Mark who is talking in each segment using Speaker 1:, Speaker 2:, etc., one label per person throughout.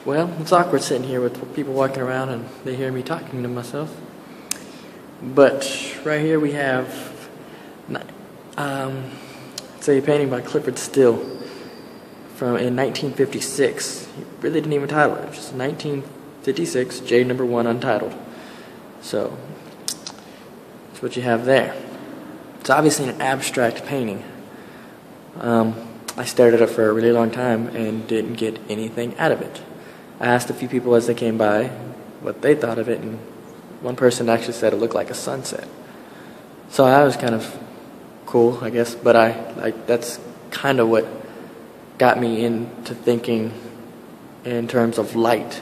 Speaker 1: Well, it's awkward sitting here with people walking around and they hear me talking to myself. But right here we have, it's a painting by Clyfford Still in 1956. He really didn't even title it. Just 1956, J number 1 untitled. So that's what you have there. It's obviously an abstract painting. I stared at it for a really long time and didn't get anything out of it. I asked a few people as they came by what they thought of it, and one person actually said it looked like a sunset. So that was kind of cool, I guess, but that's kind of what got me into thinking in terms of light.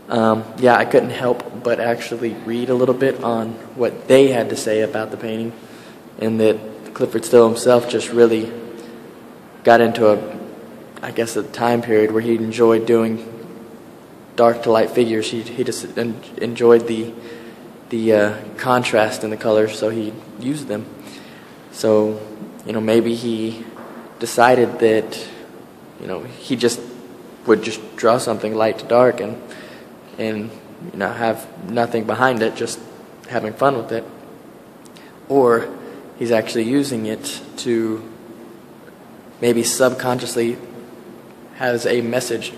Speaker 1: Yeah, I couldn't help but actually read a little bit on what they had to say about the painting, and that Clyfford Still himself just really got into a time period where he enjoyed doing dark to light figures. He just enjoyed the contrast in the colors, so he used them. So, maybe he decided that, he just would just draw something light to dark and have nothing behind it, just having fun with it. Or he's actually using it to maybe subconsciously has a message.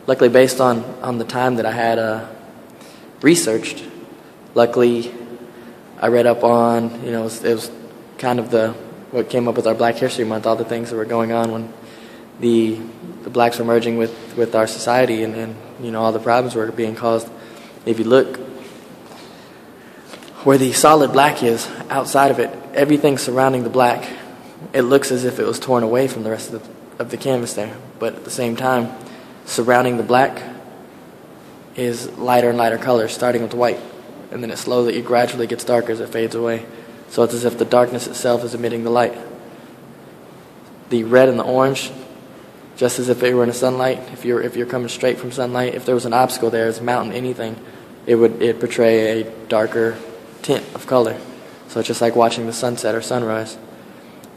Speaker 1: Luckily, based on the time that I had researched, luckily I read up on, it was kind of what came up with our Black History Month, all the things that were going on when the blacks were merging with our society, and all the problems were being caused. If you look where the solid black is, outside of it, everything surrounding the black, it looks as if it was torn away from the rest of the canvas there. But at the same time, surrounding the black is lighter and lighter colors, starting with white, and then it gradually gets darker as it fades away. So it's as if the darkness itself is emitting the light. The red and the orange, just as if it were in the sunlight. If you're coming straight from sunlight, if there was an obstacle there, as a mountain, anything, it'd portray a darker tint of color. So it's just like watching the sunset or sunrise.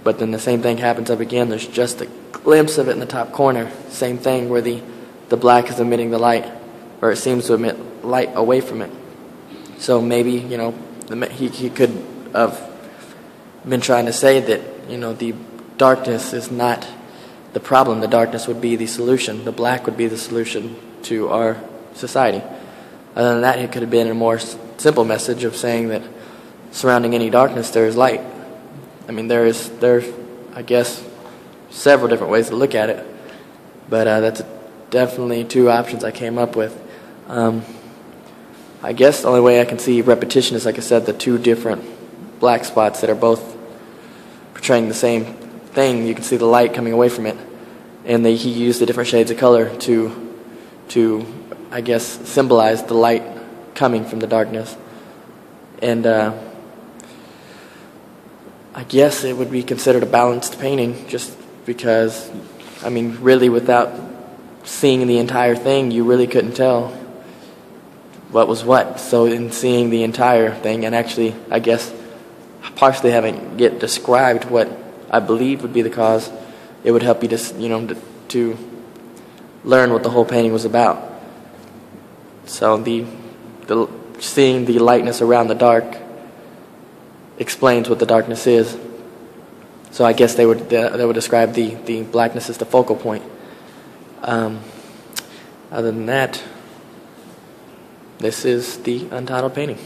Speaker 1: But then the same thing happens up again. There's just a glimpse of it in the top corner. Same thing where the black is emitting the light, or it seems to emit light away from it. So maybe, he could have been trying to say that, the darkness is not the problem. The darkness would be the solution. The black would be the solution to our society. Other than that, it could have been a more simple message of saying that surrounding any darkness there is light. I mean, there's I guess, several different ways to look at it, but that's definitely two options I came up with. I guess the only way I can see repetition is, like I said, the two different black spots that are both portraying the same thing. You can see the light coming away from it, and he used the different shades of color to I guess, symbolize the light coming from the darkness. And I guess it would be considered a balanced painting, just because, really without seeing the entire thing, you really couldn't tell what was what. So in seeing the entire thing, and actually, I guess, partially having it described what I believe would be the cause, it would help you to learn what the whole painting was about. So seeing the lightness around the dark explains what the darkness is. So I guess they would describe the blackness as the focal point. Other than that, this is the untitled painting.